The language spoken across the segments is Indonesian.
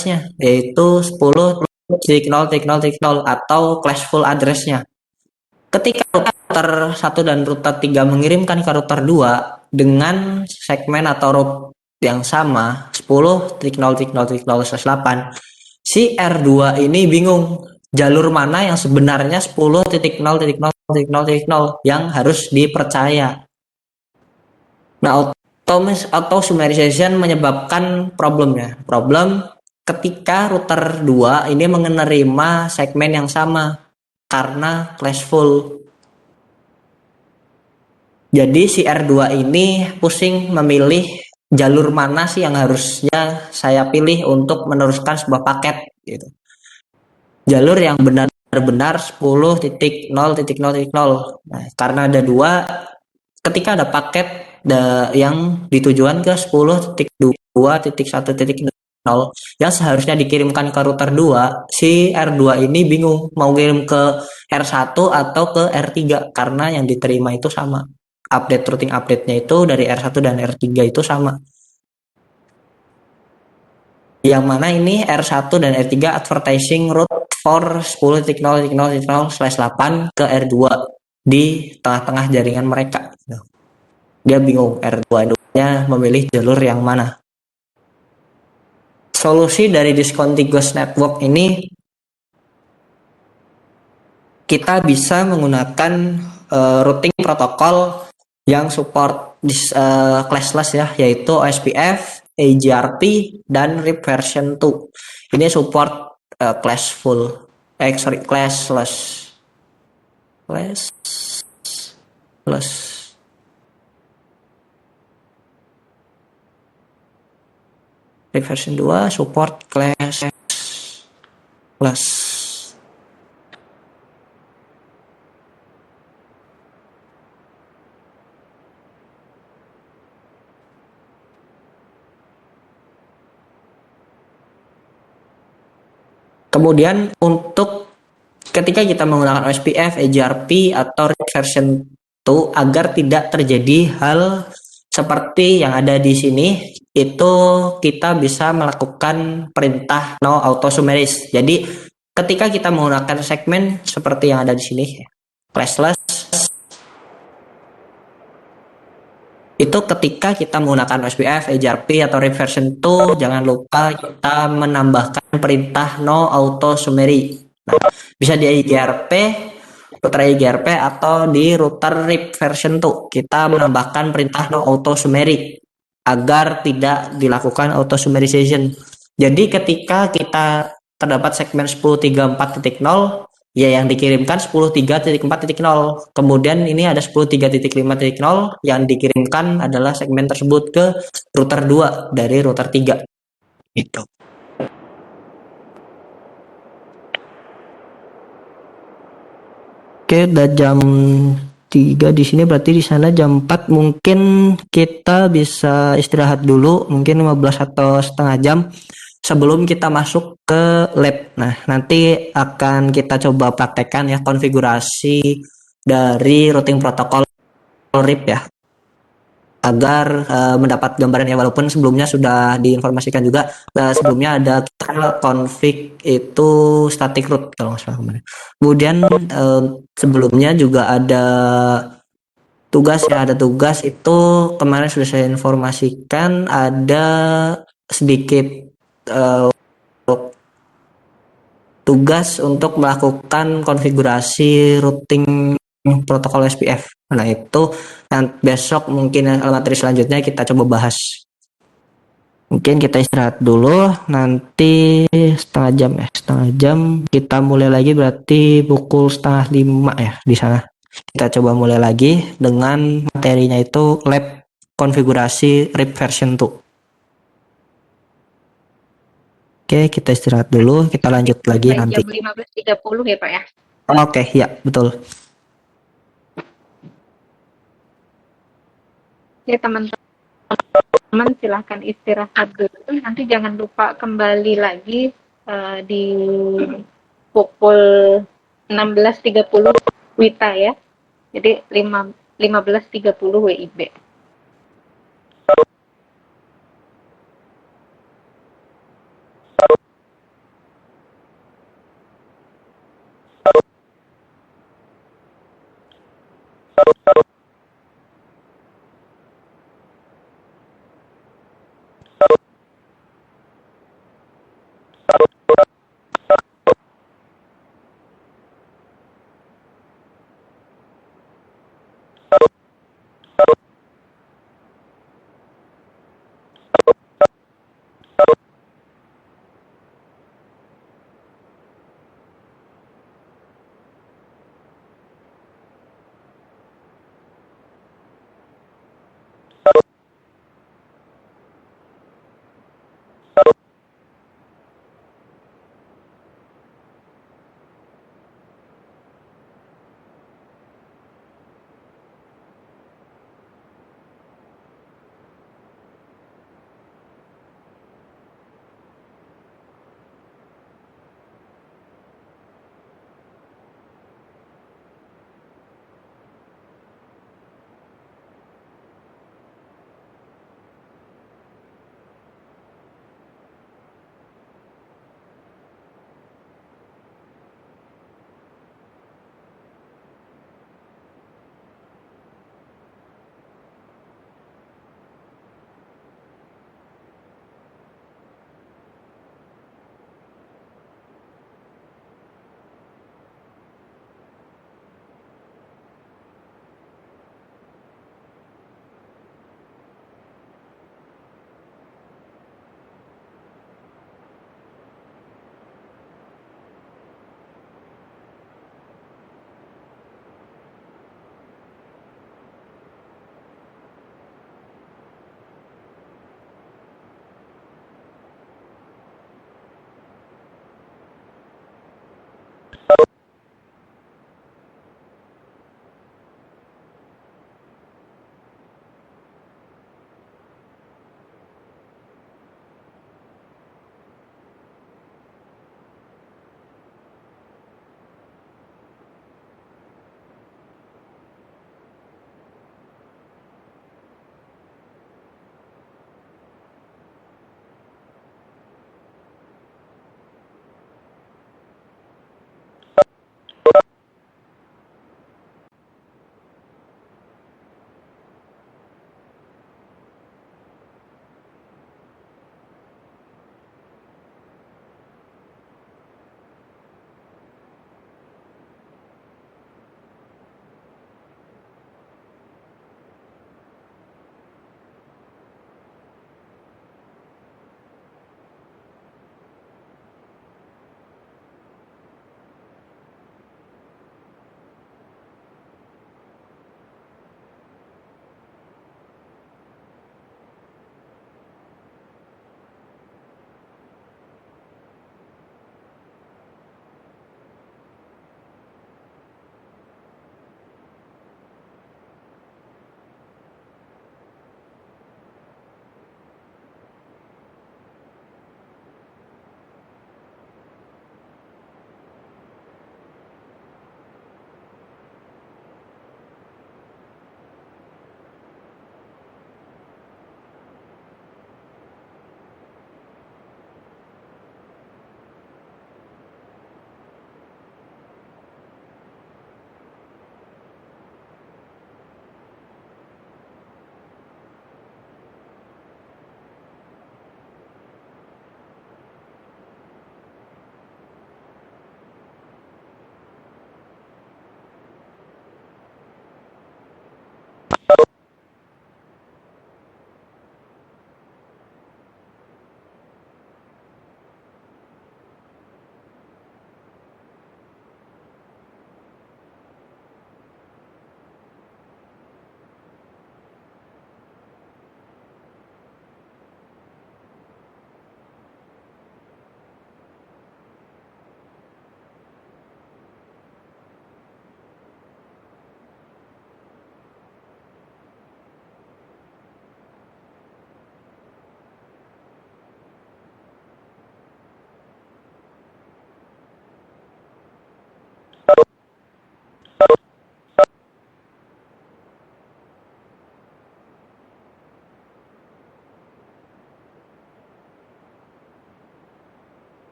address-nya, yaitu 10.0.0.0 atau classful address-nya. Ketika router 1 dan router 3 mengirimkan ke router 2 dengan segmen atau route yang sama 10.0.0.8, si R2 ini bingung jalur mana yang sebenarnya 10.0.0.0 yang harus dipercaya. Nah, auto summarization menyebabkan problemnya. Problem ketika router 2 ini menerima segmen yang sama karena classful. Jadi si R2 ini pusing memilih jalur mana sih yang harusnya saya pilih untuk meneruskan sebuah paket gitu. Jalur yang benar-benar 10.0.0.0. Nah, karena ada dua, ketika ada paket yang ditujuan ke 10.2.1.0 yang seharusnya dikirimkan ke router 2, si R2 ini bingung mau kirim ke R1 atau ke R3 karena yang diterima itu sama. Routing update-nya itu dari R1 dan R3 itu sama. Yang mana ini R1 dan R3 advertising route for 10.0.0.8 ke R2 di tengah-tengah jaringan mereka. Dia bingung R2-nya memilih jalur yang mana. Solusi dari discontiguous network ini, kita bisa menggunakan routing protokol yang support classless ya, yaitu OSPF, AGRP, dan RIP version 2. Ini support classless. RIP version 2 support classless. Kemudian untuk ketika kita menggunakan OSPF, AGRP, atau RIP version 2 agar tidak terjadi hal seperti yang ada di sini, itu kita bisa melakukan perintah no auto summarize. Jadi ketika kita menggunakan segmen seperti yang ada di sini, classless, itu ketika kita menggunakan OSPF, AGRP, atau RIP version 2, jangan lupa kita menambahkan perintah no auto summary. Nah, bisa di AGRP, router AGRP, atau di router RIP version 2. Kita menambahkan perintah no auto summary agar tidak dilakukan auto summarization. Jadi ketika kita terdapat segmen 10.34.0, ya yang dikirimkan 10.3.4.0. Kemudian ini ada 10.3.5.0 yang dikirimkan adalah segmen tersebut ke router 2 dari router 3. Gitu. Oke, udah jam 3 di sini, berarti di sana jam 4. Mungkin kita bisa istirahat dulu, mungkin 15 atau setengah jam sebelum kita masuk ke lab. Nah, nanti akan kita coba praktekkan ya konfigurasi dari routing protokol RIP ya, agar mendapat gambaran ya, walaupun sebelumnya sudah diinformasikan juga. Sebelumnya ada config itu static root kalau nggak salah kemarin. Kemudian sebelumnya juga ada tugas ya, ada tugas itu kemarin sudah saya informasikan, ada sedikit tugas untuk melakukan konfigurasi routing protokol SPF. Nah, itu besok mungkin materi selanjutnya kita coba bahas. Mungkin kita istirahat dulu, nanti setengah jam kita mulai lagi, berarti pukul 4:30 ya di sana. Kita coba mulai lagi dengan materinya itu lab konfigurasi RIP version 2. Oke, kita istirahat dulu, kita lanjut lagi nanti. Jam 15.30 ya Pak ya? Oke, ya betul. Ya teman-teman silahkan istirahat dulu, nanti jangan lupa kembali lagi di pukul 16.30 WITA ya, jadi 15.30 WIB.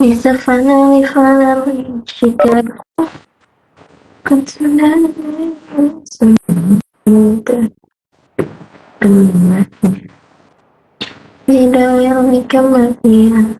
إذا finally she got concerned tidak yang kematian.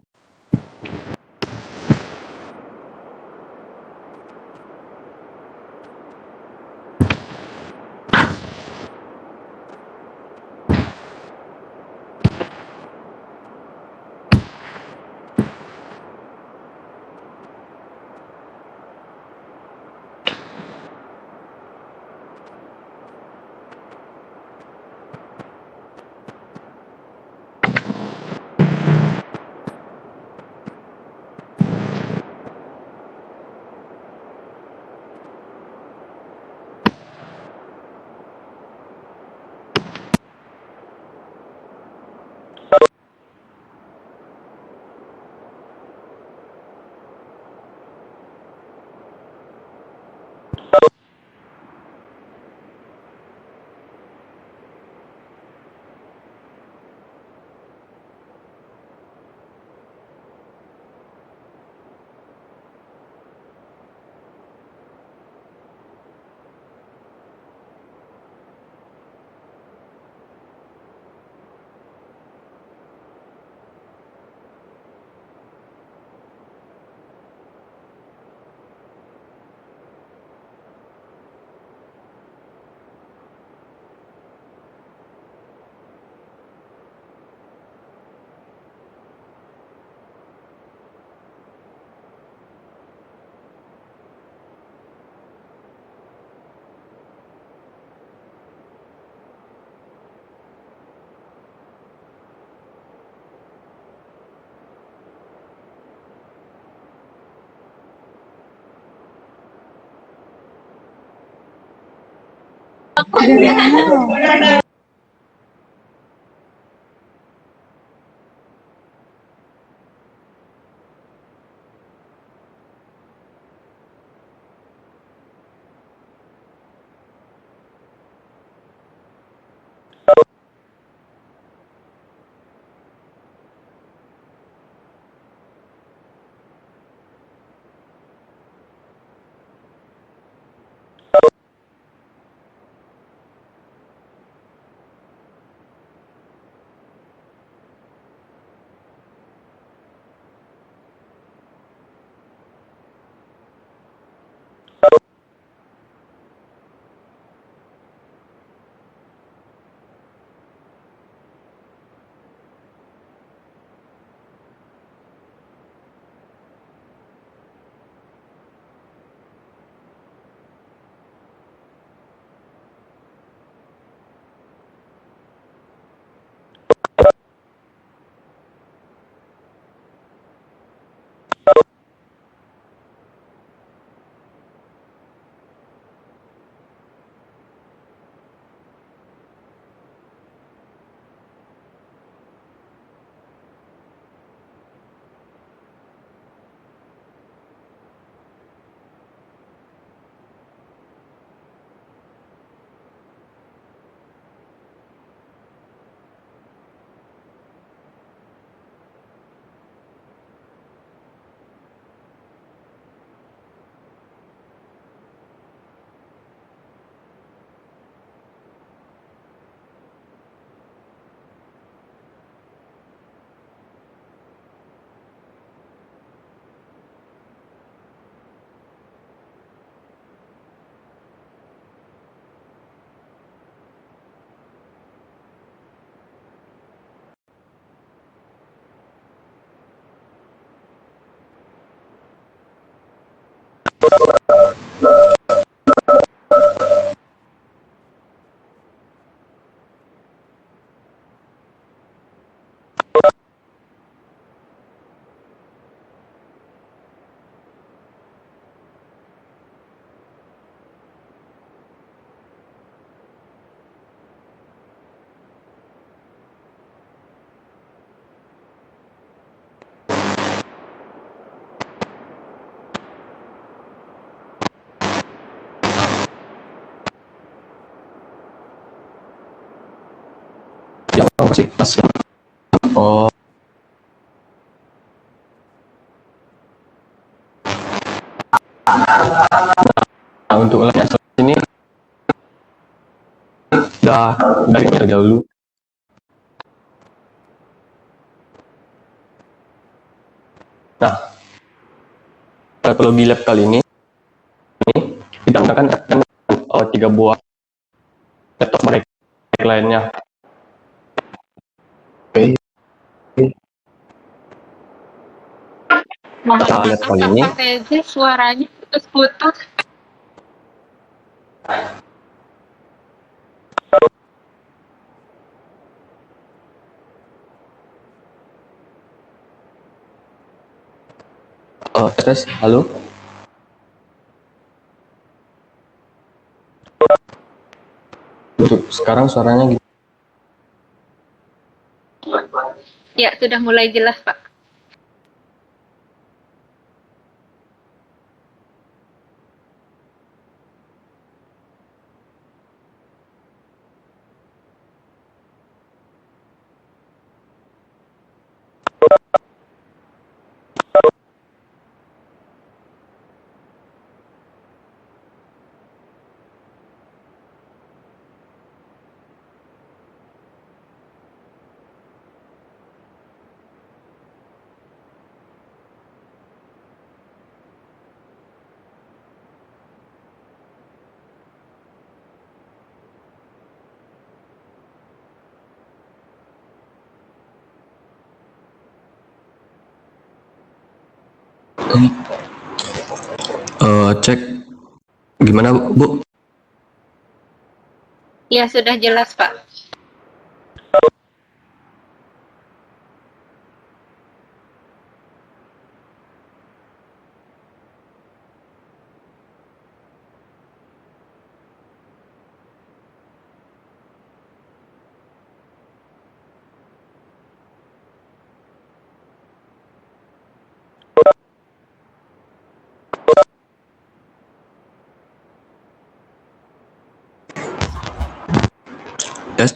Ya, kasih tas. Oh, Nah, untuk labnya ini udah dari dahulu. Nah, kalau di lab kali ini kita menggunakan 3 buah laptop mereka lainnya. Oke. Maaf, Kita lihat kali ini. Pak Tezi, suaranya putus-putus. Tes, halo. Untuk sekarang suaranya gitu. Ya, sudah mulai jelas, Pak. Cek gimana Bu? Ya, sudah jelas, Pak. Tes.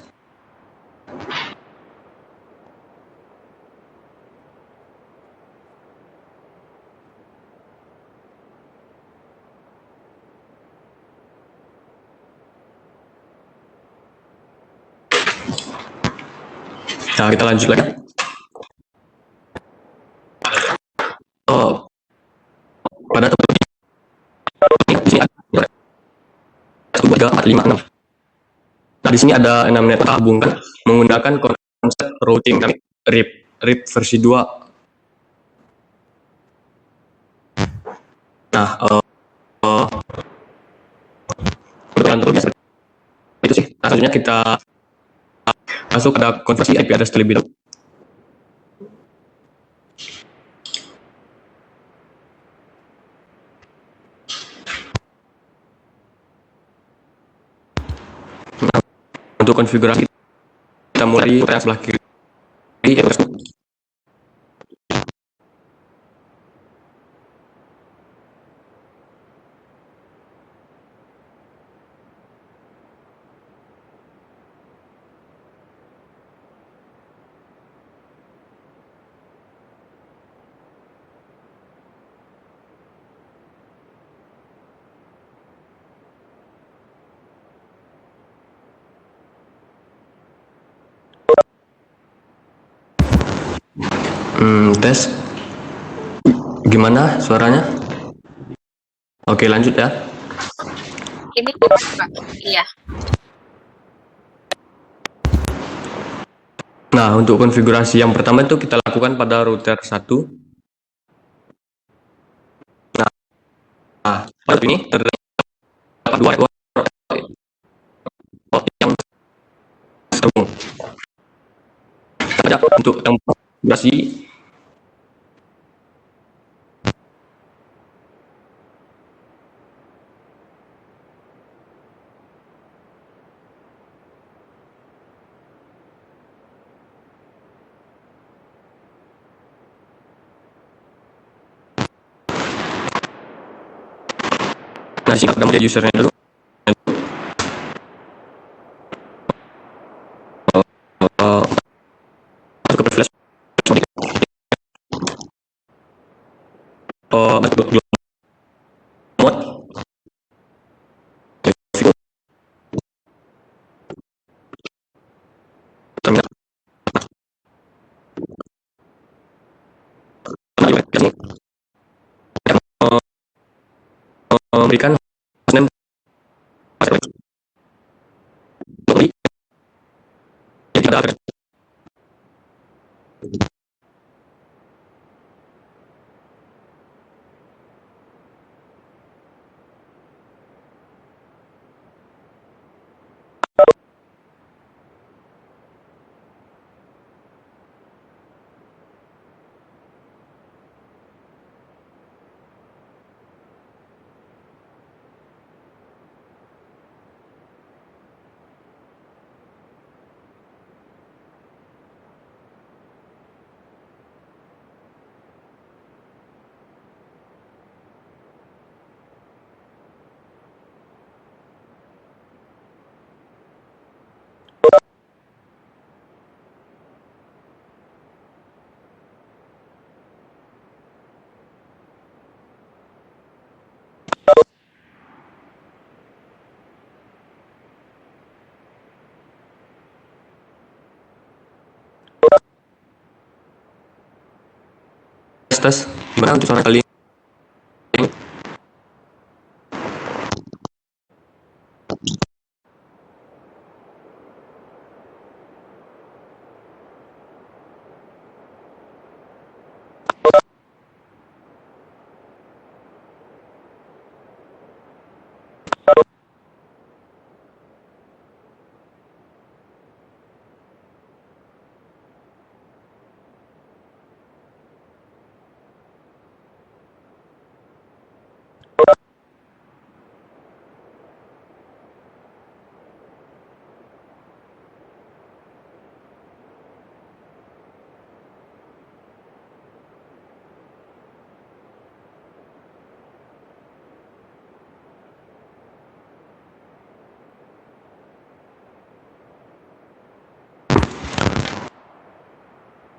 Nah, kita lanjut lagi. Pada topik ini, di sini ada 1, 2, 3, 4, 5, 6. Nah, di sini ada 6 net gabungkan menggunakan konsep routing RIP versi 2. Nah, untuk itu sih. Nah, selanjutnya kita masuk pada konversi IP address terlebih dahulu. Nah, untuk konfigurasi kita mulai dari sebelah kiri. Tes. Gimana suaranya? Oke, lanjut ya. Ini jelas, Pak. Iya. Nah, untuk konfigurasi yang pertama itu kita lakukan pada router 1. Nah, pada ini terdapat 2 network yang tersambung. Kita untuk yang konfigurasi nah, sini kita mulai usernya dulu. Masuk ke flash. Masuk ke mode. memberikan hostname jadi ada address. Tes, gimana untuk suara kali ini?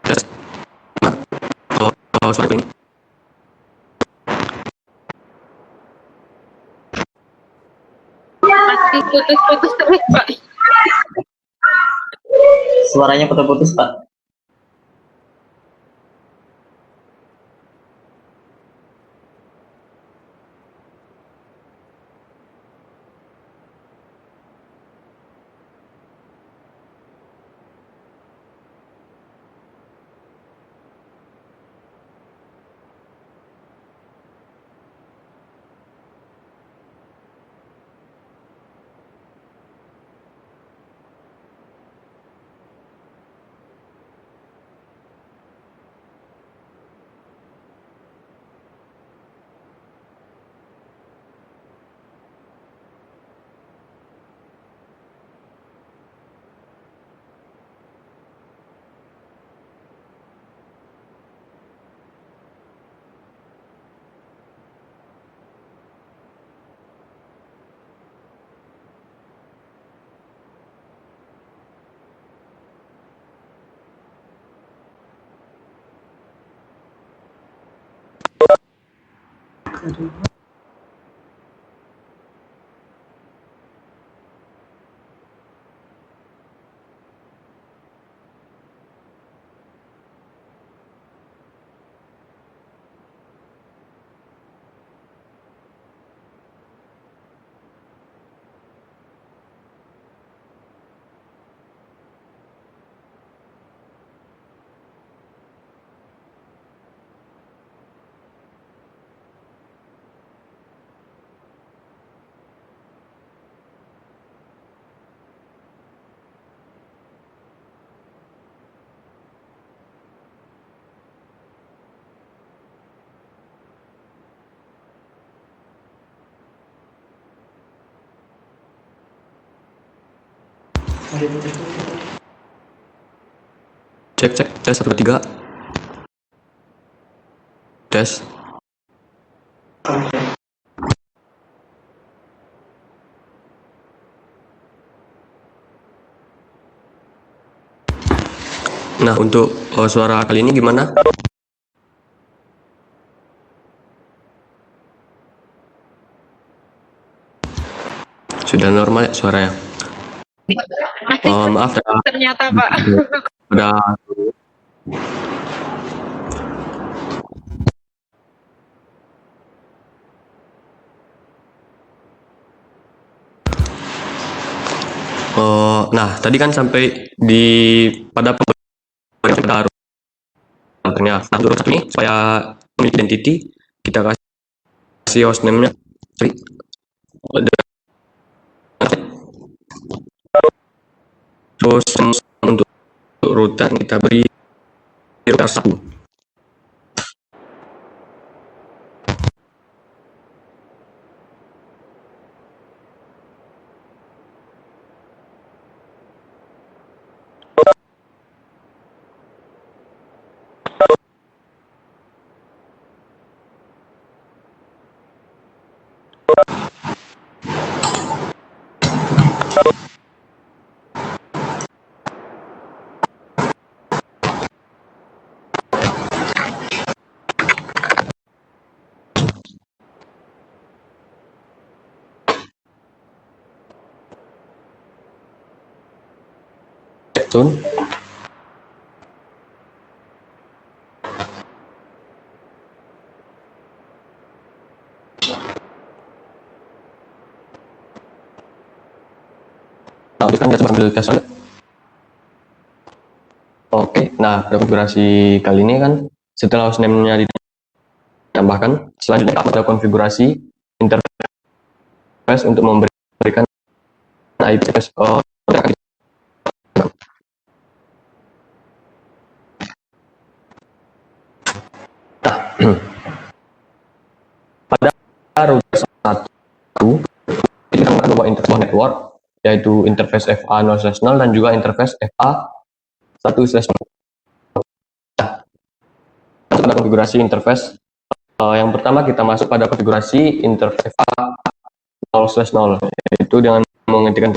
Tes, kalau suara ini Masih putus-putus terus, Pak. Suaranya putus-putus, Pak. cek tes 1 2 3. Tes. Nah, untuk suara kali ini gimana? Sudah normal ya suaranya? Maaf ya. Ternyata, Pak. Udah. Nah, tadi kan sampai di pada pemberian contohnya. Nah, untuk satu ini supaya memiliki identity, kita kasih hostname-nya. Terus untuk router kita beri router 1. Zone. Nah, kita nggak sambil tes aja. Oke, nah pada konfigurasi kali ini kan setelah hostname-nya ditambahkan, selanjutnya kita konfigurasi interface untuk memberikan IP address. Pada router 1 kita menggunakan dua interface network, yaitu interface FA0/0 dan juga interface FA1/0. Pada konfigurasi interface, yang pertama kita masuk pada konfigurasi interface FA0/0, yaitu dengan mengetikkan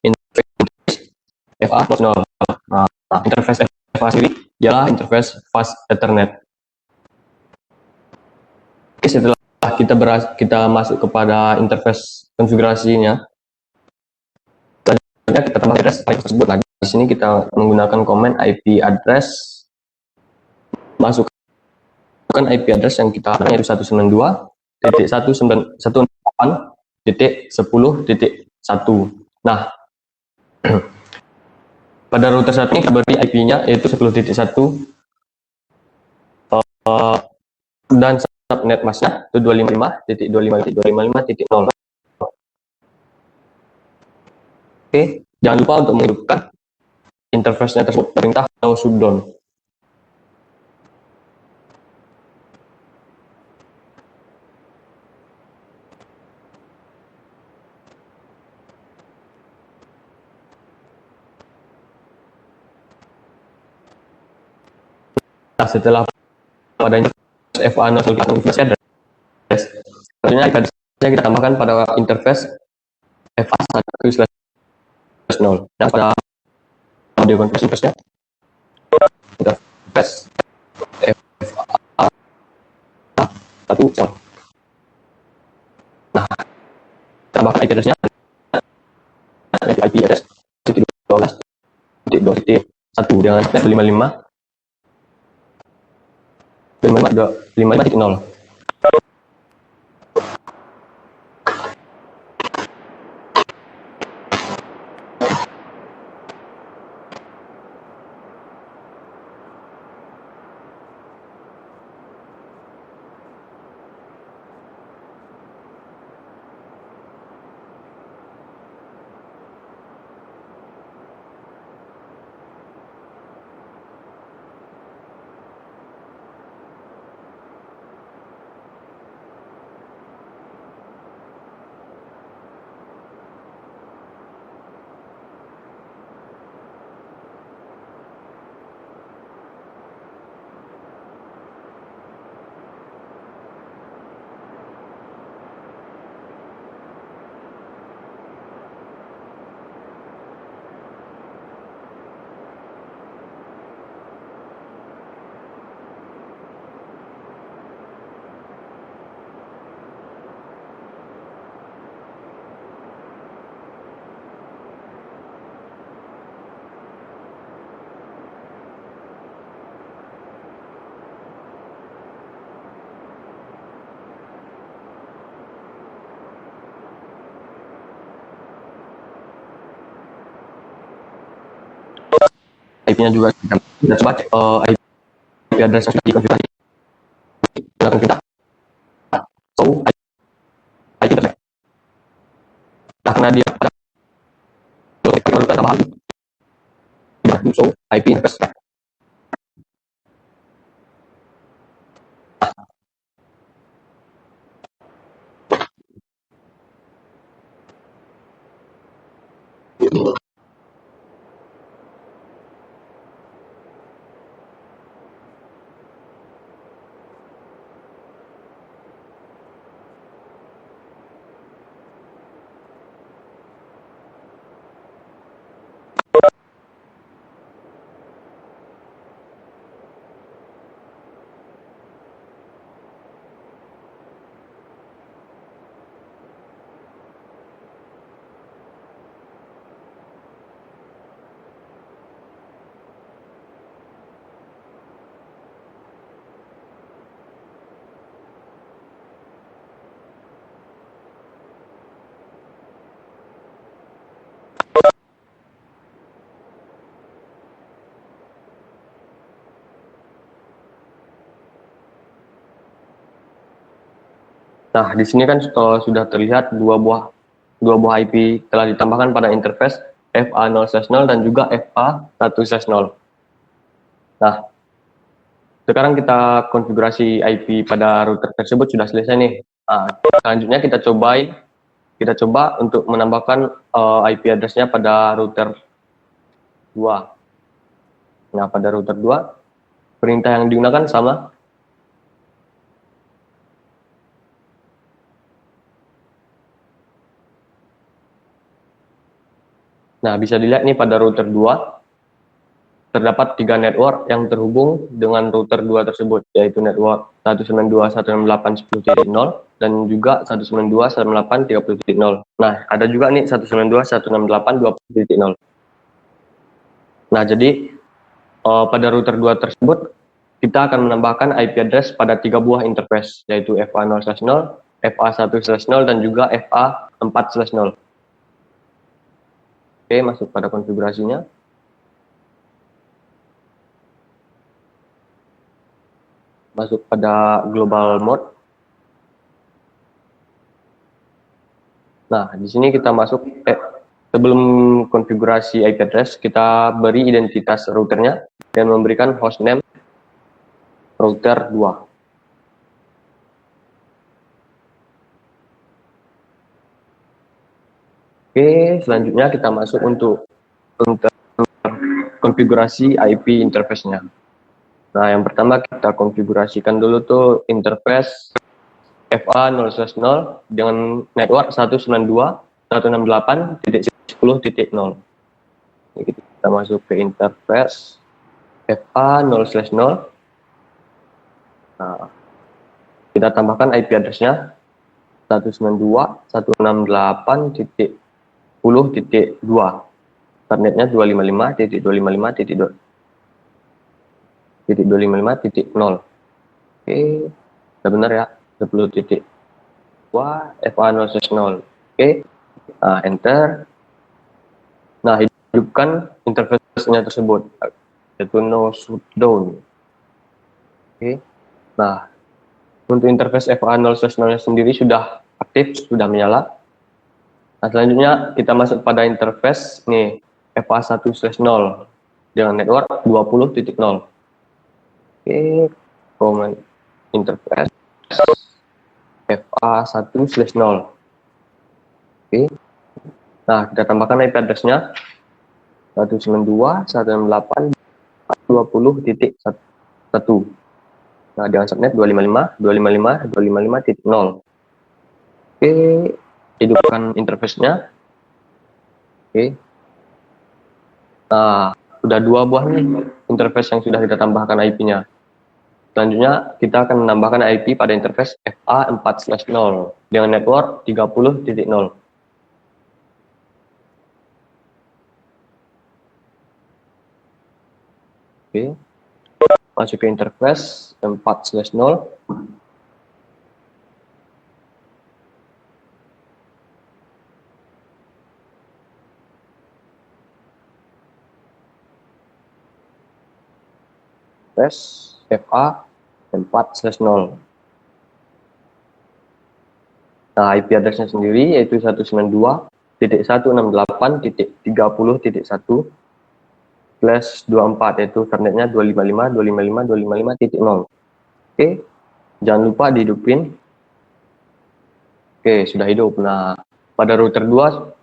interface FA0/0. Nah, interface FA sendiri ialah interface fast Ethernet. Oke, setelah kita masuk kepada interface konfigurasinya, selanjutnya kita tambah address tersebut. Nah, di sini kita menggunakan command IP address, masukkan IP address yang kita yaitu 192.168.10.1. Nah, pada router saat ini kita beri IP-nya yaitu 10.1 dan subnet masknya itu 255.255.255.0. Oke, jangan lupa untuk menghidupkan interface-nya tersebut, perintah no shutdown. Nah, setelah pada FA0 konfigurasi address, selanjutnya IP address-nya kita tambahkan pada interface FA1/0. Nah, pada audio conversion interface-nya interface FA1/0. Nah, tambahkan IP address-nya IP address 12.2.1 dengan 55.0. IP-nya juga. Kita coba cek IP address yang sudah dikonfigurasi. Gunakan kita. So, IP address. Nah, karena dia pada perlu tambahan. So, IP address. Nah, di sini kan sudah terlihat dua buah IP telah ditambahkan pada interface FA0/0 dan juga FA1/0. Nah, sekarang kita konfigurasi IP pada router tersebut sudah selesai nih. Nah, selanjutnya kita coba untuk menambahkan IP address-nya pada router 2. Nah, pada router 2, perintah yang digunakan sama. Nah, bisa dilihat nih pada router 2, terdapat 3 network yang terhubung dengan router 2 tersebut, yaitu network 192.168.10.0 dan juga 192.168.30.0. Nah, ada juga nih 192.168.20.0. Nah, jadi pada router 2 tersebut, kita akan menambahkan IP address pada 3 buah interface, yaitu FA0/0, FA1/0, dan juga FA4/0. Oke, masuk pada konfigurasinya. Masuk pada global mode. Nah, di sini kita masuk, sebelum konfigurasi IP address, kita beri identitas routernya dan memberikan hostname router 2. Oke, selanjutnya kita masuk untuk konfigurasi IP interface-nya. Nah, yang pertama kita konfigurasikan dulu tuh interface FA0/0 dengan network 192.168.10.0. Kita masuk ke interface FA0/0. Nah, kita tambahkan IP address-nya 192.168.10.2. Subnetnya 255.255.255.0. Oke, sudah benar ya, 10.2 FA0/0. Oke, nah, enter. Nah, hidupkan interface-nya tersebut, yaitu no shutdown. Oke, nah, untuk interface FA0/0 sendiri sudah aktif, sudah menyala. Nah, selanjutnya kita masuk pada interface nih FA1/0 dengan network 20.0. Oke, command interface FA1/0. Oke, nah kita tambahkan IP address-nya 192.168.20.1. Nah, dengan subnet 255.255.255.0. Oke, hidupkan interface-nya. Oke. Nah, sudah 2 buah nih interface yang sudah kita tambahkan IP-nya. Selanjutnya, kita akan menambahkan IP pada interface FA4/0 dengan network 30.0. Oke. Masuk ke interface 4/0. interface FA 4/0. Nah, IP address-nya sendiri yaitu 192.168.1/24, yaitu kernetnya 255.255.255.0. Oke, jangan lupa dihidupin. Oke, sudah hidup. Nah, pada router 2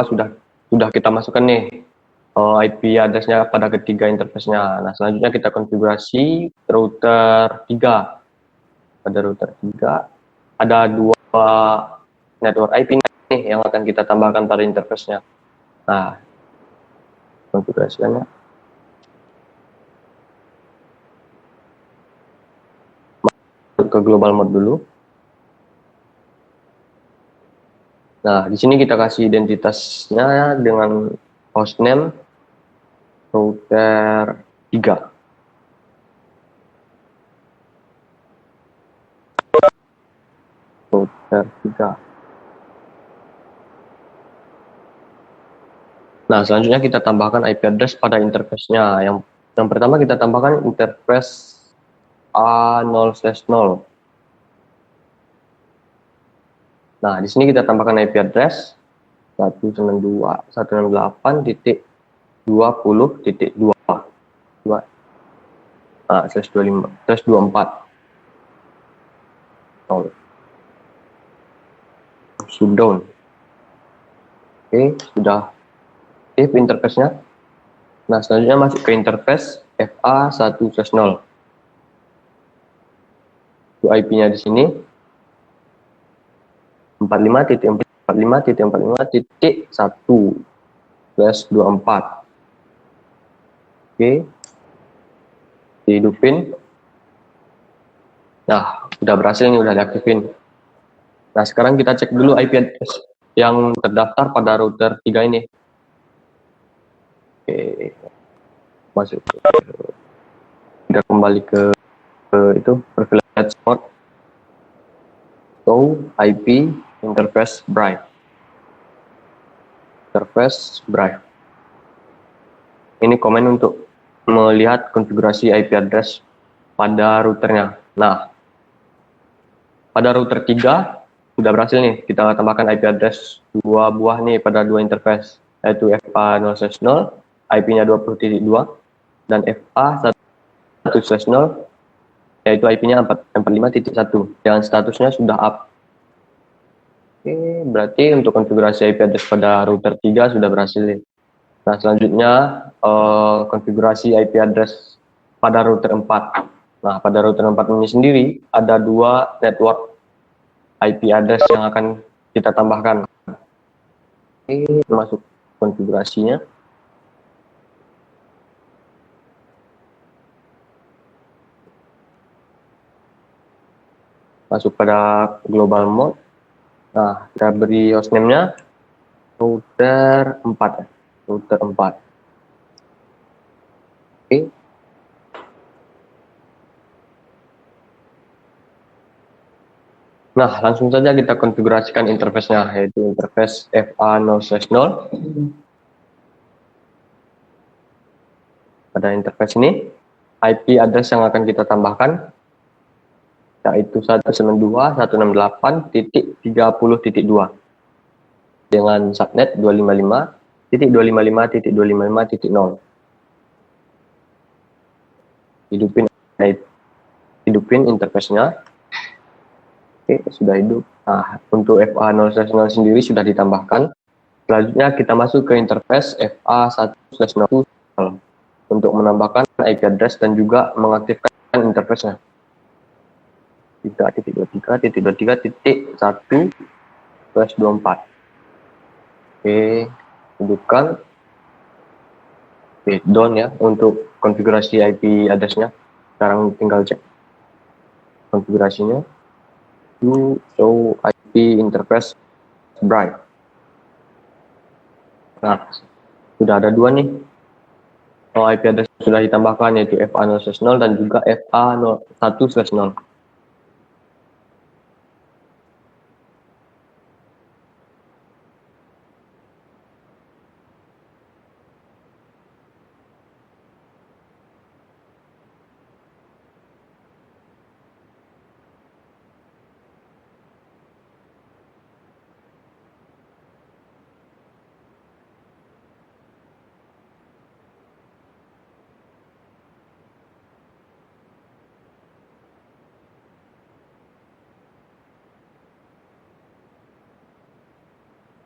sudah kita masukkan nih IP address-nya pada ketiga interface-nya. Nah, selanjutnya kita konfigurasi router 3. Pada router 3 ada 2 network IP nih yang akan kita tambahkan pada interface-nya. Nah, konfigurasinya masuk ke global mode dulu. Nah, di sini kita kasih identitasnya dengan hostname router 3. Router 3. Nah, selanjutnya kita tambahkan IP address pada interface-nya. Yang pertama kita tambahkan interface A0/0. Nah, di sini kita tambahkan IP address 192.168.20.2 /25/24 shutdown. Oke, sudah aktif interface-nya. Nah, selanjutnya masuk ke interface FA1/0. IP-nya di sini 45.45.45.1/24. Oke, dihidupin. Nah, udah berhasil nih, udah diaktifin. Nah, sekarang kita cek dulu IP address yang terdaftar pada router 3 ini. Oke, masuk. Kita kembali ke itu privilege mode. So, IP interface bright. Interface bright. Ini komen untuk melihat konfigurasi IP address pada routernya. Nah, pada router 3 sudah berhasil nih kita tambahkan IP address 2 buah nih pada 2 interface, yaitu FA0/0, IP-nya 20.2, dan FA1/0, yaitu IP-nya 45.1, dan statusnya sudah up. Oke, berarti untuk konfigurasi IP address pada router 3 sudah berhasil nih. Nah, selanjutnya konfigurasi IP address pada router 4. Nah, pada router 4 ini sendiri ada 2 network IP address yang akan kita tambahkan. Oke, masuk konfigurasinya. Masuk pada global mode. Nah, kita beri hostname-nya router 4. Router 4. Oke. Nah, langsung saja kita konfigurasikan interface-nya, yaitu interface FA0/0. Pada interface ini, IP address yang akan kita tambahkan yaitu 192.168.30.2 dengan subnet 255.255.255.0. Hidupin interface-nya. Oke, sudah hidup. Nah, untuk FA0/0 sendiri sudah ditambahkan. Selanjutnya kita masuk ke interface FA1/0 untuk menambahkan IP address dan juga mengaktifkan interface-nya. 3.23.23.1/24. Oke, hidupkan. Oke, down ya untuk konfigurasi IP address-nya. Sekarang tinggal cek konfigurasinya. Show IP interface bright. Nah, sudah ada 2 nih. IP address sudah ditambahkan, yaitu FA0/0 dan juga FA1/0.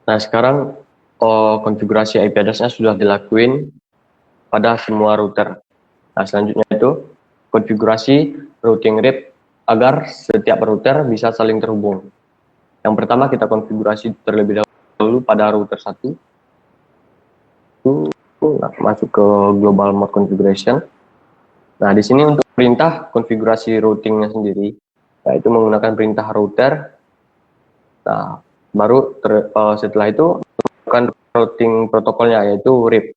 Nah, sekarang konfigurasi IP address-nya sudah dilakuin pada semua router. Nah, selanjutnya itu konfigurasi routing RIP agar setiap router bisa saling terhubung. Yang pertama kita konfigurasi terlebih dahulu pada router 1. Nah, masuk ke global mode configuration. Nah, di sini untuk perintah konfigurasi routingnya sendiri, yaitu menggunakan perintah router. Nah, baru setelah itu menggunakan routing protokolnya, yaitu RIP.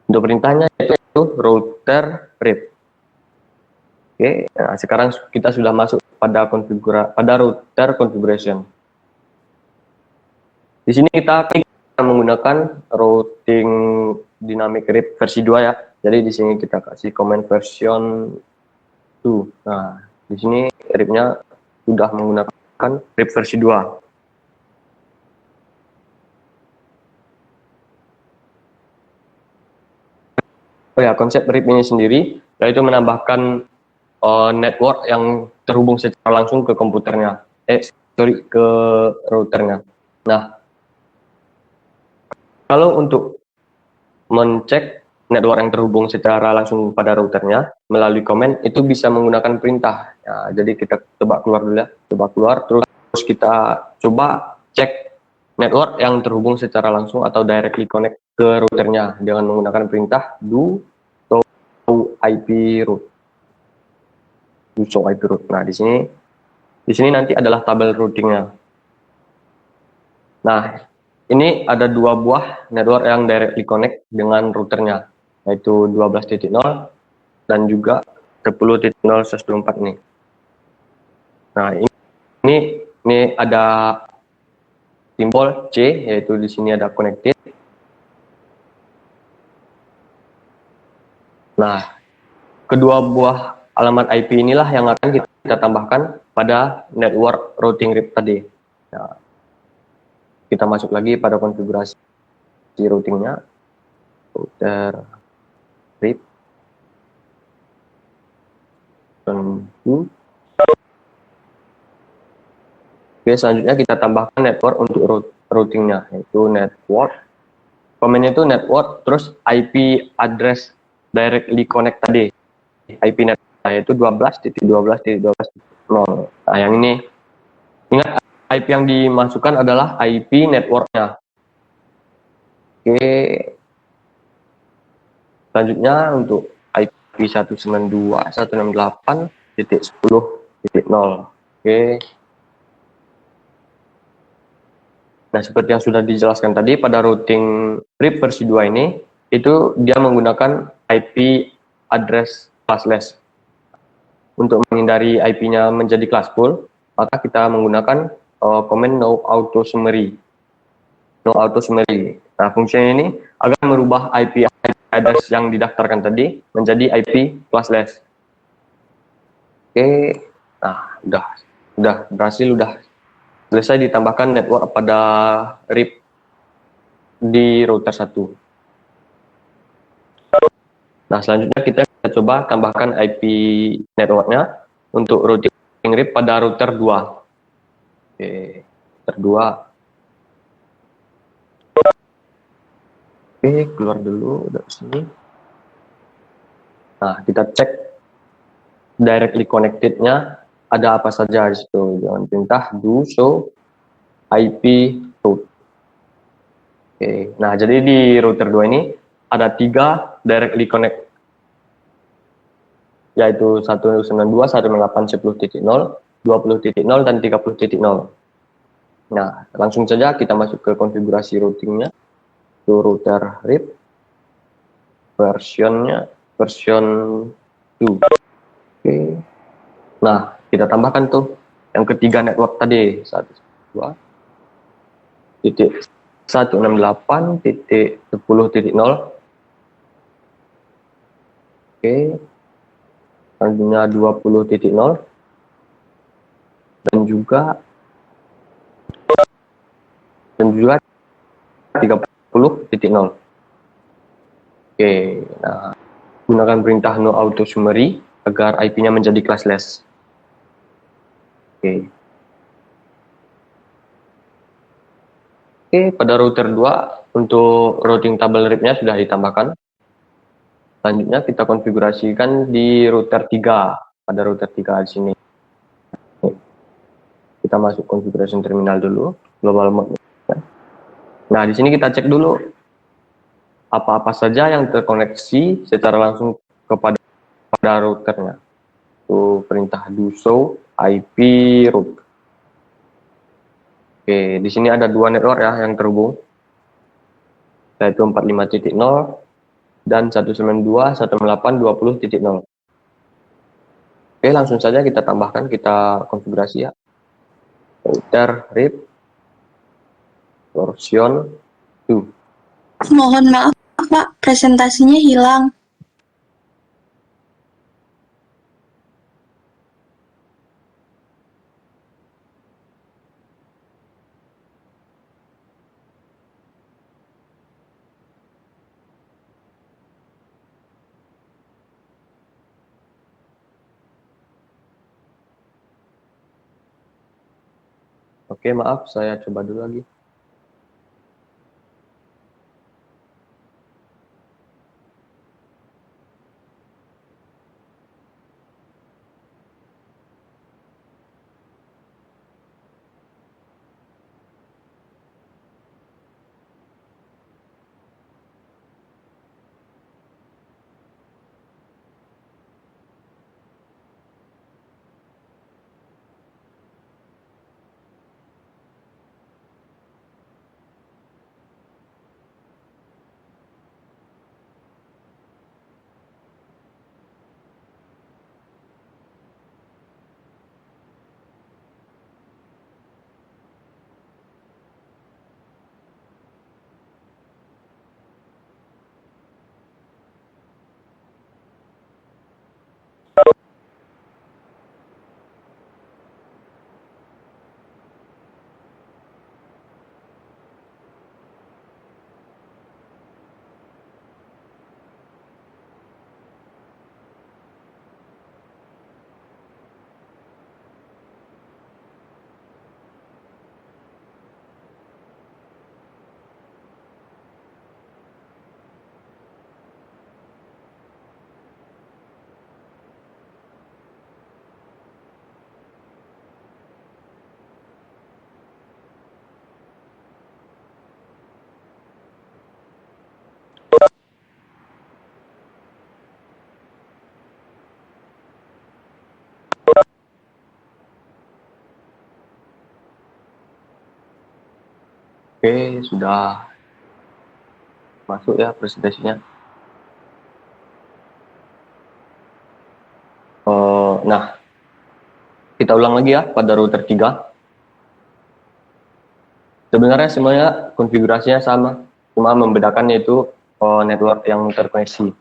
Untuk perintahnya yaitu router RIP. Oke, nah sekarang kita sudah masuk pada router configuration. Di sini kita akan menggunakan routing dynamic RIP versi 2 ya. Jadi di sini kita kasih command version 2. Nah, di sini RIP-nya sudah menggunakan RIP versi 2. Oh ya, konsep RIP ini sendiri yaitu menambahkan network yang terhubung secara langsung ke komputernya, ke routernya. Nah, kalau untuk mencek network yang terhubung secara langsung pada routernya melalui command itu bisa menggunakan perintah. Nah, jadi kita coba keluar dulu ya, coba keluar, terus kita coba cek network yang terhubung secara langsung atau directly connect ke routernya dengan menggunakan perintah do show IP route. Do show IP route. Nah, di sini nanti adalah tabel routingnya. Nah, ini ada 2 buah network yang directly connect dengan routernya, yaitu 12.0 dan juga 10.0/24 ini. Nah, ini ada simbol C, yaitu di sini ada connected. Nah, kedua buah alamat IP inilah yang akan kita tambahkan pada network routing RIP tadi. Nah, kita masuk lagi pada konfigurasi routingnya, router RIP. Oke, selanjutnya kita tambahkan network untuk routingnya, yaitu network. Komennya itu network, terus IP address directly connect tadi. IP net yaitu 12.12.12.0. Nah, yang ini ingat IP yang dimasukkan adalah IP networknya. Oke. Selanjutnya untuk IP 192.168.10.0. Oke. Nah, seperti yang sudah dijelaskan tadi pada routing RIP versi 2 ini, itu dia menggunakan IP address classless. Untuk menghindari IP-nya menjadi classful, maka kita menggunakan command no auto summary. No auto summary. Nah, fungsinya ini agar merubah IP address yang didaftarkan tadi menjadi IP classless. Oke. Nah, udah berhasil, udah selesai ditambahkan network pada RIP di router 1. Nah, selanjutnya kita coba tambahkan IP networknya untuk routing RIP pada router 2. Oke, router 2. Oke, keluar dulu dari sini. Nah, kita cek directly connected-nya ada apa saja di situ. Dengan perintah do show IP route. Oke, nah jadi di router 2 ini ada 3 directly connect, yaitu 192, 198.10.0, 20.0 dan 30.0. Nah, langsung saja kita masuk ke konfigurasi routingnya. Itu router RIP versionnya version 2. Oke. Nah, kita tambahkan tuh yang ketiga network tadi, 192.168.10.0. Oke. Selanjutnya 20.0 dan juga 30.0. Oke, nah gunakan perintah no auto summary agar IP-nya menjadi classless. Oke. Oke, pada router 2 untuk routing tabel RIP-nya sudah ditambahkan. Selanjutnya kita konfigurasikan di router 3. Pada router 3 di sini. Kita masuk configuration terminal dulu, global mode. Nah, di sini kita cek dulu apa-apa saja yang terkoneksi secara langsung kepada routernya. Itu perintah do show IP route. Oke, di sini ada dua network ya yang terhubung, yaitu 45.0 dan 192.168.20.0. Oke, langsung saja kita tambahkan, kita konfigurasi ya. Router RIP version 2. Mohon maaf, Pak, presentasinya hilang. Oke, maaf, saya coba dulu lagi. Oke, sudah masuk ya presentasinya. Nah, kita ulang lagi ya pada router 3. Sebenarnya semuanya konfigurasinya sama, cuma membedakan yaitu network yang terkoneksi.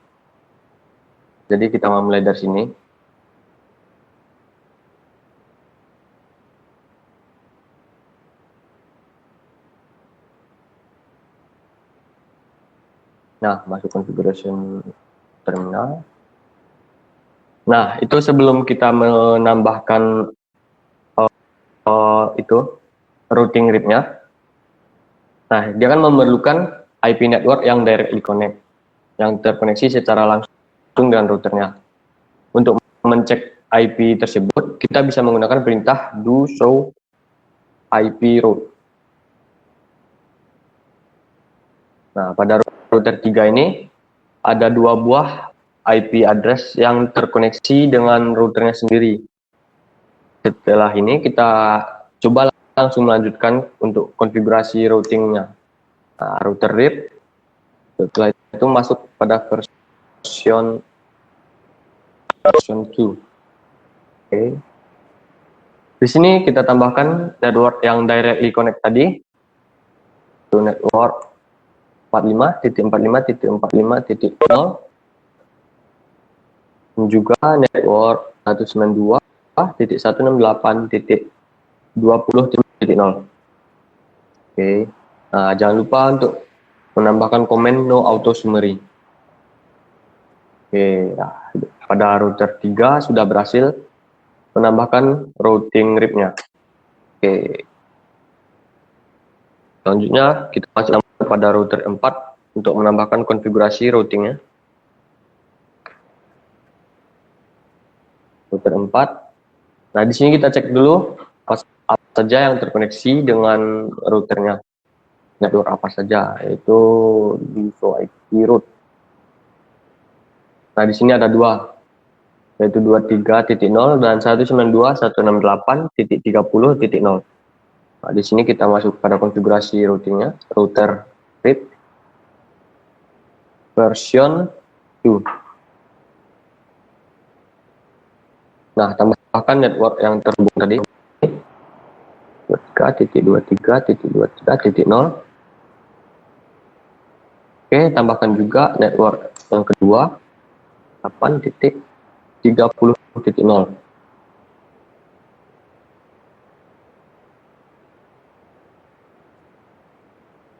Jadi kita mau mulai dari sini. Nah, masuk configuration terminal. Nah, itu sebelum kita menambahkan itu routing RIP-nya. Nah, dia kan memerlukan IP network yang directly connect, yang terkoneksi secara langsung dengan routernya. Untuk mencek IP tersebut, kita bisa menggunakan perintah do show IP route. Nah, pada router 3 ini ada dua buah IP address yang terkoneksi dengan routernya sendiri. Setelah ini kita coba langsung melanjutkan untuk konfigurasi routingnya. Nah, router RIP, setelah itu masuk pada version 2. Oke. Di sini kita tambahkan network yang directly connect tadi. Itu network 45.45.45.0 dan juga network 192.168.20.0. Oke. Nah, jangan lupa untuk menambahkan komen no auto summary. Oke, nah, pada router 3 sudah berhasil menambahkan routing RIP-nya. Oke. Selanjutnya kita masuk pada router 4 untuk menambahkan konfigurasi routingnya. Router 4. Nah, di sini kita cek dulu apa saja yang terkoneksi dengan routernya. Network apa saja, yaitu di IP root. Nah, di sini ada dua, yaitu 23.0 dan 192.168.30.0. Nah, di sini kita masuk pada konfigurasi routingnya, router RIP version 2. Nah, tambahkan network yang terhubung tadi, 23.23.23.0. Oke, tambahkan juga network yang kedua, 8.30.0.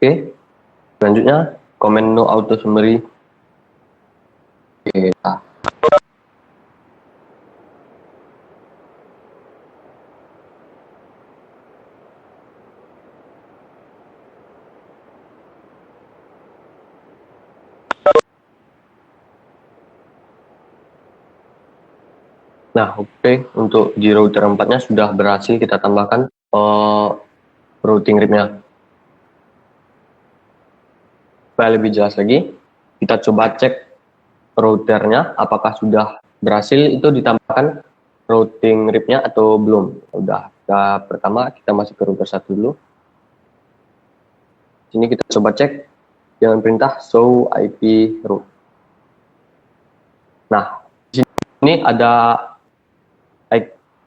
Oke, selanjutnya command no auto summary. Oke, nah, oke, untuk di router 4-nya sudah berhasil kita tambahkan routing RIP-nya. Supaya lebih jelas lagi, kita coba cek routernya apakah sudah berhasil itu ditambahkan routing RIP-nya atau belum. Udah, pertama kita masuk ke router 1 dulu. Sini kita coba cek dengan perintah show IP root. Nah, di sini ada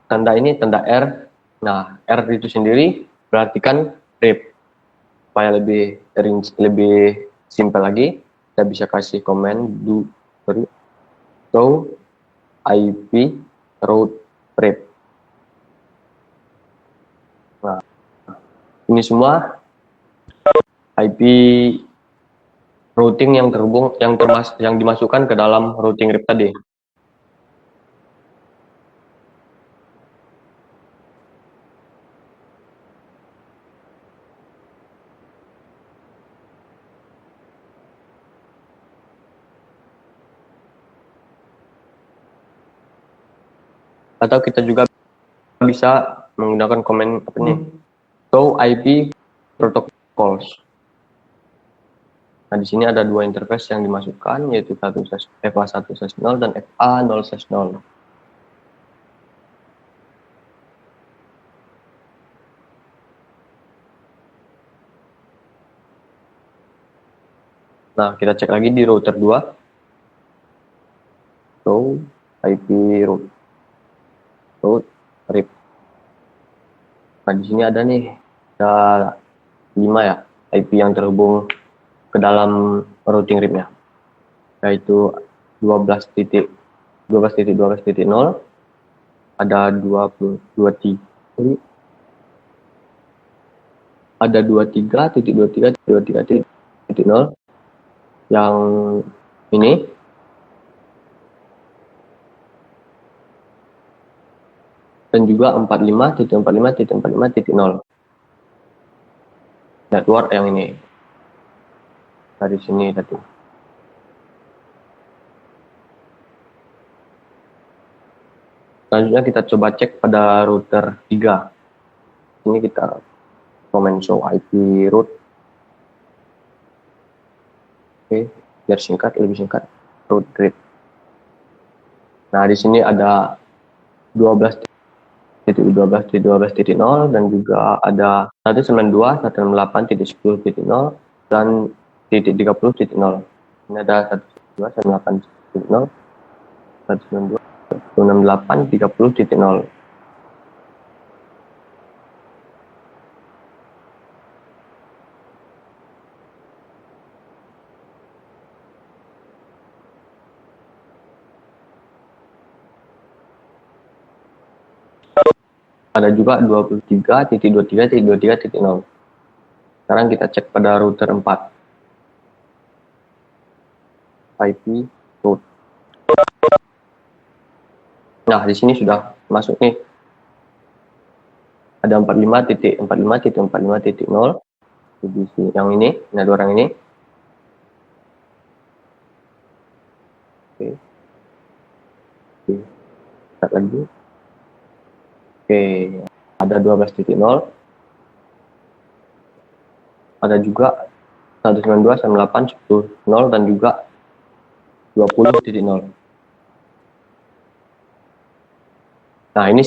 tanda ini, tanda R. Nah, R itu sendiri berarti kan RIP. Supaya lebih simpel lagi, kita bisa kasih komen show IP root RIP. Nah, ini semua IP routing yang terhubung, yang dimasukkan ke dalam routing RIP tadi. Atau kita juga bisa menggunakan komen apa nih, show IP protocols. Nah, di sini ada dua interface yang dimasukkan, yaitu FA1/0 dan FA0/0. Nah, kita cek lagi di router 2. Show IP root RIP. Nah, di sini ada nih, ada 5 ya IP yang terhubung ke dalam routing RIP-nya, yaitu 12.12.0, ada 23, ada 23.23.23.0 yang ini, dan juga 45.45.45.0 network yang ini dari sini tadi. Selanjutnya kita coba cek pada router 3. Ini kita comment show IP root. Oke, biar singkat, lebih singkat, root RIP. Nah, di sini ada 12.12.12.0 dan juga ada 192.168.10.0 dan 30.0. Ini ada 192.168.10.0, 192.168.30.0. Ada juga 23.23.23.0. Sekarang kita cek pada router 4. IP root. Nah, di sini sudah masuk nih. Ada 45.45.45.0 yang ini, network yang ini. Oke. Start lagi. Oke, ada 12.0, ada juga 192.168.10 dan juga 20.0. Nah, ini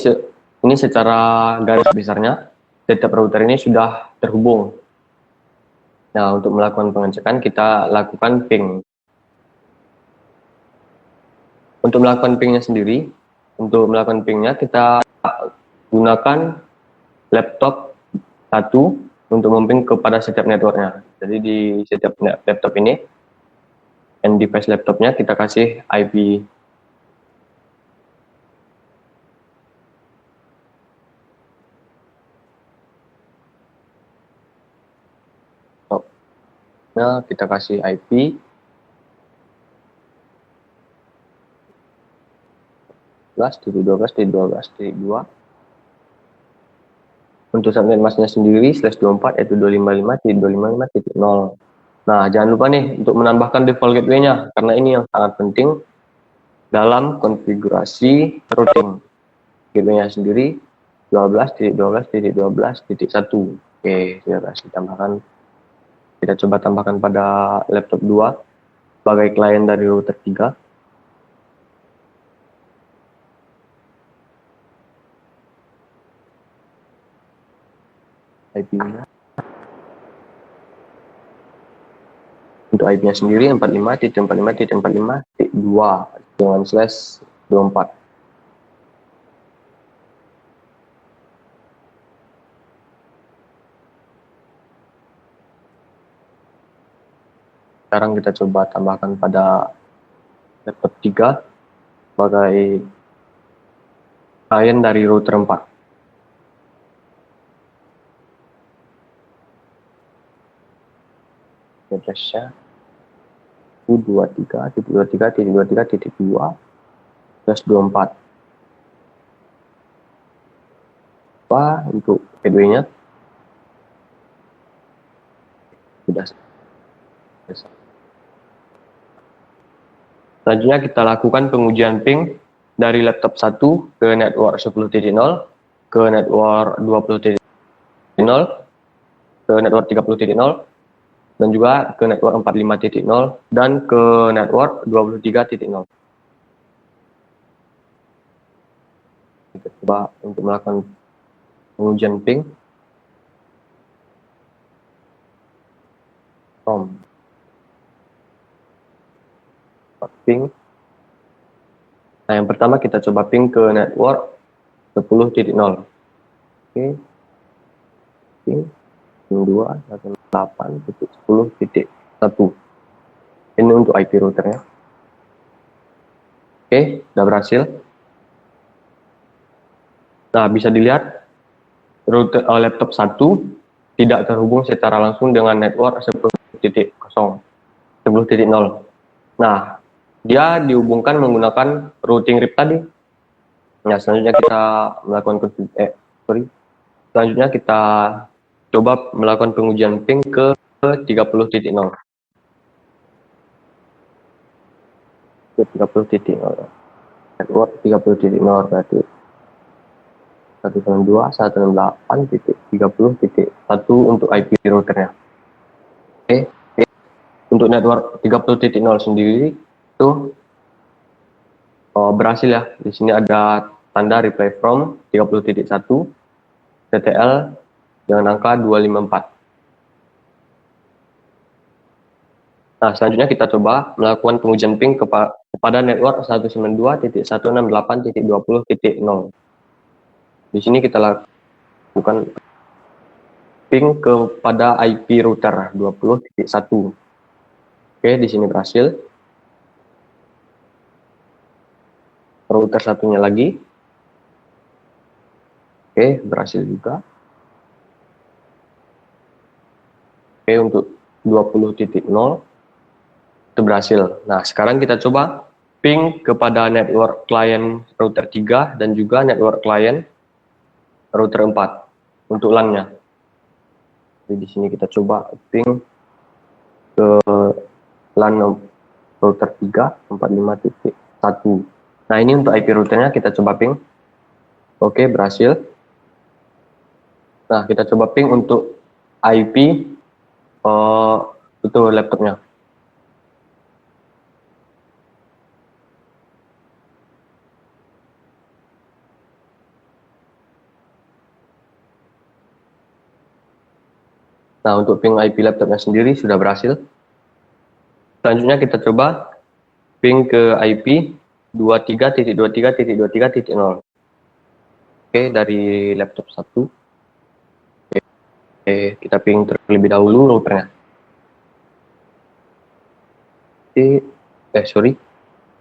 secara garis besarnya setiap router ini sudah terhubung. Nah, untuk melakukan pengecekan kita lakukan ping. Untuk melakukan pingnya sendiri, kita gunakan laptop satu untuk memping kepada setiap networknya. Jadi di setiap laptop ini, end device laptopnya kita kasih IP. Nah, kita kasih IP 12.12.12.2. Untuk subnet masknya sendiri /24 yaitu 255.255.0. Nah, jangan lupa nih untuk menambahkan default gateway-nya karena ini yang sangat penting dalam konfigurasi routing. Gateway-nya sendiri 12.12.12.1. Oke, sudah berhasil tambahkan. Kita coba tambahkan pada laptop 2 sebagai klien dari router 3. IP-nya. Untuk IP-nya sendiri 45.45.45.2 dengan /24. Sekarang kita coba tambahkan pada laptop 3 sebagai klien dari router 4. Address-nya U23.23.23.2/24. Apa untuk gateway-nya? Sudah selesai. Selanjutnya kita lakukan pengujian ping dari laptop 1 ke network 10.0, ke network 20.0, ke network 30.0, dan juga ke network 45.0 dan ke network 23.0. Kita coba untuk melakukan pengujian ping. Ping. Nah, yang pertama kita coba ping ke network 10.0. Oke. Ping 2.168.10.1. Ini untuk IP routernya. Oke, sudah berhasil. Nah, bisa dilihat router laptop 1 tidak terhubung secara langsung dengan network 10.0. Nah, dia dihubungkan menggunakan routing RIP tadi. Nah, selanjutnya kita melakukan selanjutnya kita coba melakukan pengujian ping ke 30.0. Ke 30.0. Network 30.0 berarti 192.168.30.1 untuk IP routernya. Oke. Untuk network 30.0 sendiri itu berhasil ya. Di sini ada tanda reply from 30.1 TTL dengan angka 254. Nah, selanjutnya kita coba melakukan pengujian ping kepada network 192.168.20.0. Di sini kita lakukan ping kepada IP router 20.1. Oke, di sini berhasil. Router satunya lagi. Oke, berhasil juga. Oke, untuk 20.0 itu berhasil. Nah, sekarang kita coba ping kepada network client router 3 dan juga network client router 4 untuk LAN-nya. Jadi di sini kita coba ping ke LAN router 345.1. Nah, ini untuk IP routernya kita coba ping. Oke, berhasil. Nah, kita coba ping untuk IP itu laptopnya. Nah, untuk ping IP laptopnya sendiri sudah berhasil. Selanjutnya kita coba ping ke IP 23.23.23.0. Oke, dari laptop 1. Oke, kita ping terlebih dahulu routernya.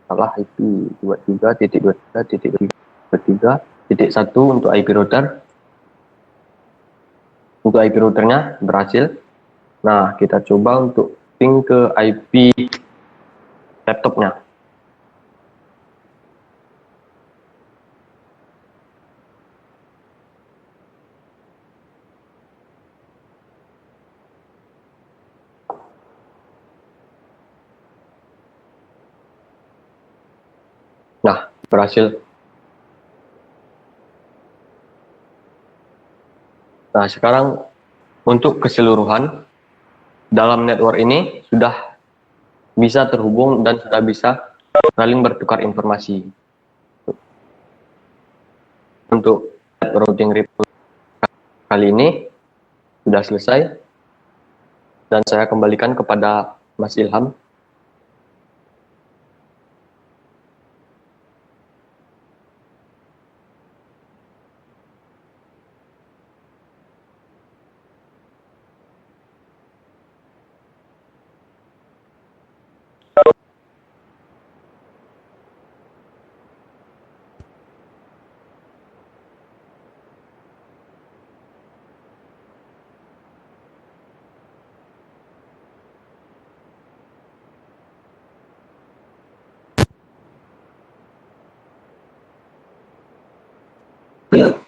Salah IP 23.23.23.1 untuk IP router. Untuk IP routernya berhasil. Nah, kita coba untuk ping ke IP laptopnya. Nah, berhasil. Nah, sekarang untuk keseluruhan dalam network ini sudah bisa terhubung dan sudah bisa saling bertukar informasi. Untuk routing report kali ini sudah selesai dan saya kembalikan kepada Mas Ilham.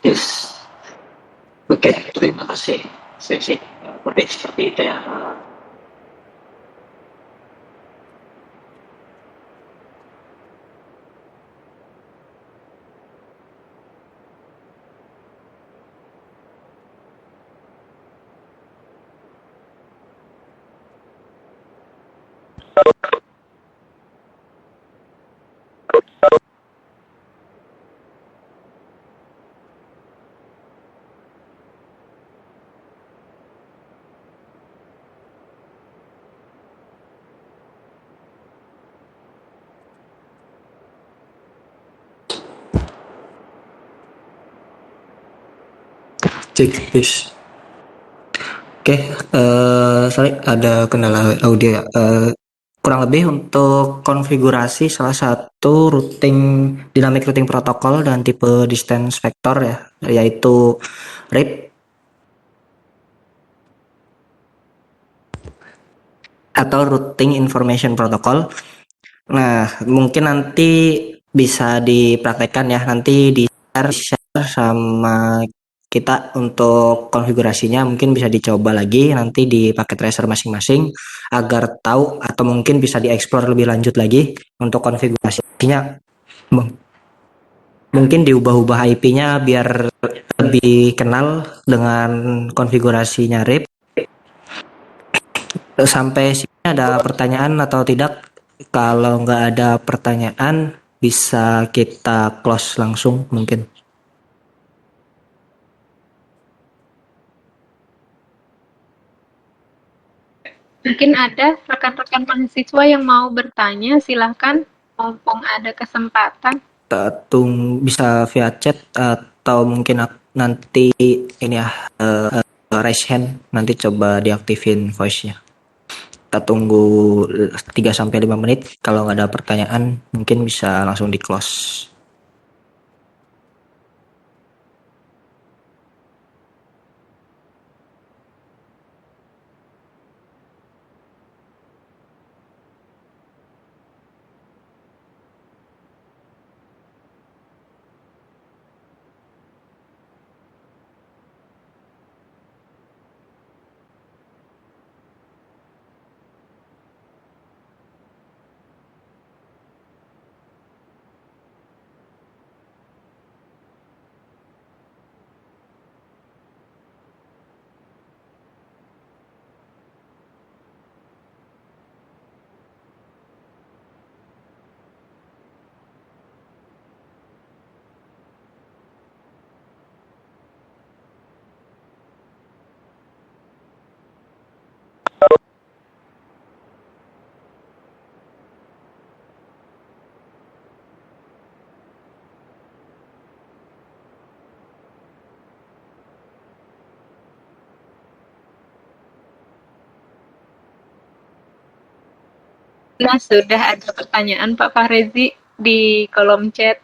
Yes. Oke, terima kasih. Sesi. Seperti itu ya. Cek bis. Oke, sorry ada kendala audio ya. Kurang lebih untuk konfigurasi salah satu dynamic routing protokol dan tipe distance vector ya, yaitu RIP atau routing information protocol. Nah, mungkin nanti bisa dipraktekkan ya, nanti di-share sama kita untuk konfigurasinya, mungkin bisa dicoba lagi nanti di paket tracer masing-masing agar tahu, atau mungkin bisa dieksplor lebih lanjut lagi untuk konfigurasinya. Mungkin diubah-ubah IP-nya biar lebih kenal dengan konfigurasinya RIP. Sampai sini ada pertanyaan atau tidak? Kalau nggak ada pertanyaan, bisa kita close langsung mungkin. Mungkin ada rekan-rekan mahasiswa yang mau bertanya, silahkan mumpung ada kesempatan. Bisa via chat atau mungkin nanti ini ya, raise hand, nanti coba diaktifin voice-nya. Kita tunggu 3-5 menit. Kalau nggak ada pertanyaan, mungkin bisa langsung di close. Nah, sudah ada pertanyaan Pak Fahrezi di kolom chat.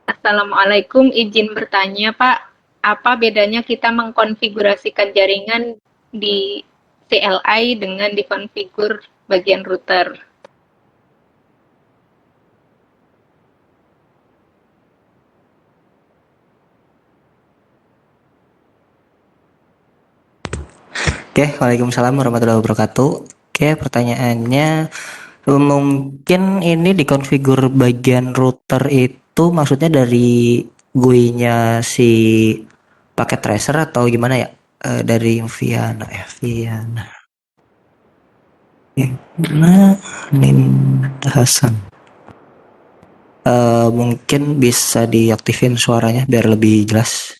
Assalamualaikum, izin bertanya Pak, apa bedanya kita mengkonfigurasikan jaringan di CLI dengan dikonfigur bagian router? Oke, Waalaikumsalam warahmatullahi wabarakatuh. Oke, pertanyaannya mungkin ini dikonfigur bagian router itu maksudnya dari GUI-nya si paket tracer atau gimana ya? Dari Viana ya, Viana. Gimana? Ninda Hasan. Mungkin bisa diaktifin suaranya biar lebih jelas.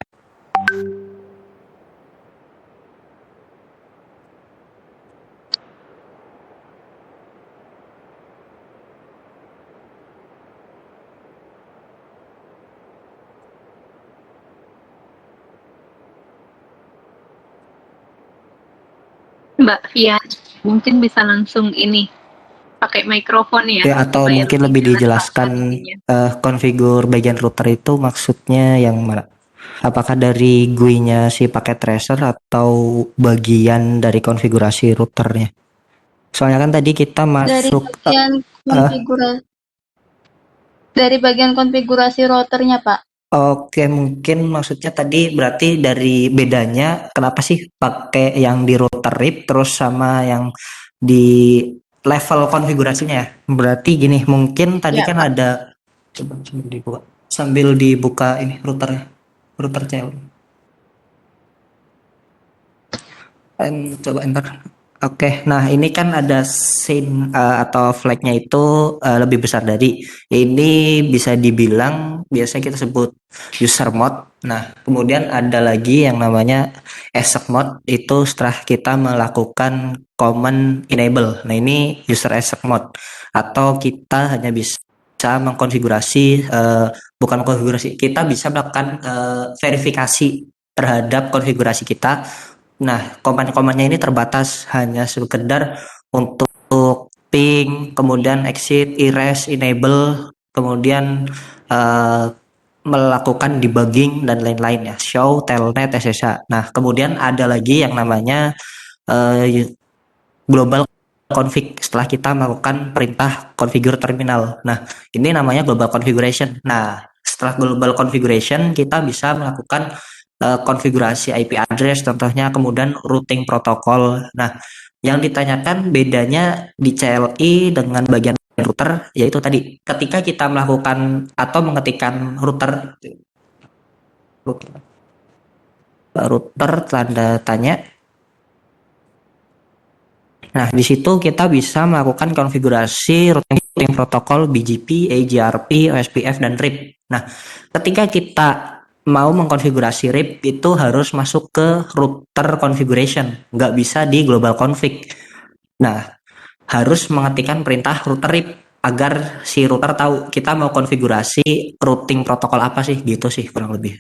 Mbak Fian, mungkin bisa langsung ini pakai mikrofon ya, Oke, atau supaya mungkin lebih lebih jelas dijelaskan Fahrezi-nya. konfigur bagian router itu maksudnya yang mana? Apakah dari GUI-nya si paket tracer atau bagian dari konfigurasi routernya? Soalnya kan tadi kita Dari masuk bagian konfigurasi dari bagian konfigurasi routernya, Pak. oke, mungkin maksudnya tadi berarti dari bedanya kenapa sih pakai yang di router RIP terus sama yang di level konfigurasinya ya? Berarti gini, mungkin tadi Ya, kan Pak. ada coba sambil dibuka ini routernya, router CL. Coba enter. Oke, nah ini kan ada scene atau flagnya itu lebih besar dari ini bisa dibilang biasanya kita sebut user mode. Nah, kemudian ada lagi yang namanya asset mode itu setelah kita melakukan command enable. Nah, ini user asset mode atau kita hanya bisa mengkonfigurasi bukan konfigurasi, kita bisa melakukan verifikasi terhadap konfigurasi kita. Nah, komen-komennya ini terbatas hanya sekedar untuk ping, kemudian exit, erase, enable, kemudian eh, melakukan debugging dan lain-lain ya, show, telnet, SSH. Nah, kemudian ada lagi yang namanya eh, global config setelah kita melakukan perintah configure terminal. Nah, ini namanya global configuration. Nah, setelah global configuration kita bisa melakukan konfigurasi IP address contohnya, kemudian routing protokol. Nah, yang ditanyakan bedanya di CLI dengan bagian router yaitu tadi ketika kita melakukan atau mengetikkan router tanda tanya. Nah, di situ kita bisa melakukan konfigurasi routing protokol BGP, AGRP, OSPF, dan RIP. Nah, ketika kita mau mengkonfigurasi RIP itu harus masuk ke router configuration, nggak bisa di global config. Nah, harus mengetikkan perintah router RIP agar si router tahu kita mau konfigurasi routing protokol apa sih, gitu sih kurang lebih.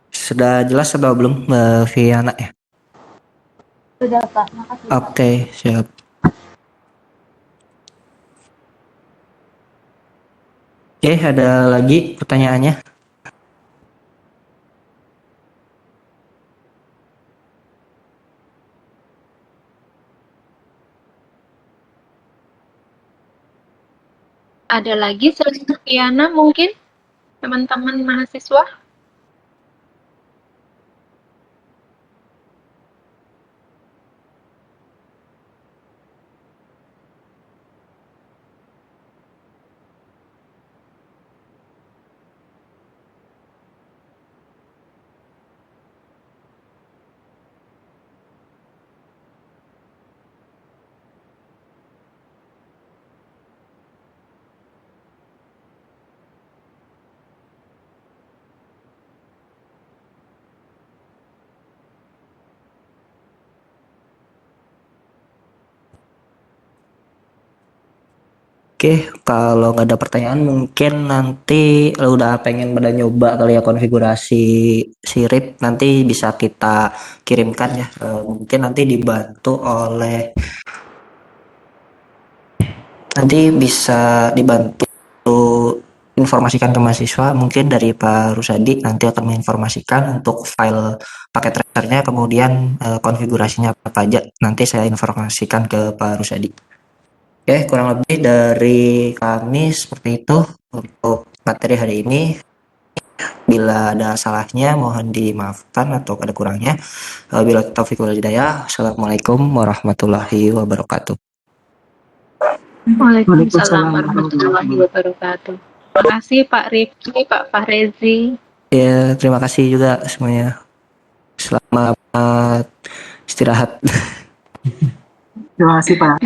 Sudah jelas atau belum, Mbak Viana ya? Sudah, Pak. Makasih, Pak. Oke, siap. Oke, ada lagi pertanyaannya? Ada lagi selain Fiana mungkin teman-teman mahasiswa? Oke, kalau nggak ada pertanyaan mungkin nanti lo udah pengen pada nyoba kali ya konfigurasi sirip, nanti bisa kita kirimkan ya. Mungkin nanti bisa dibantu informasikan ke mahasiswa mungkin dari Pak Rusadi, nanti akan menginformasikan untuk file paket tracernya, kemudian konfigurasinya apa aja, nanti saya informasikan ke Pak Rusadi. Oke, kurang lebih dari kami seperti itu untuk materi hari ini. Bila ada salahnya mohon dimaafkan atau ada kurangnya. Bila taufiq wal hidayah. Assalamualaikum warahmatullahi wabarakatuh. Waalaikumsalam warahmatullahi wabarakatuh. Terima kasih Pak Rifki, Pak Fahrezi. Ya, terima kasih juga semuanya. Selamat istirahat. Terima kasih Pak.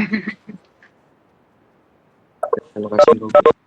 Terima kasih.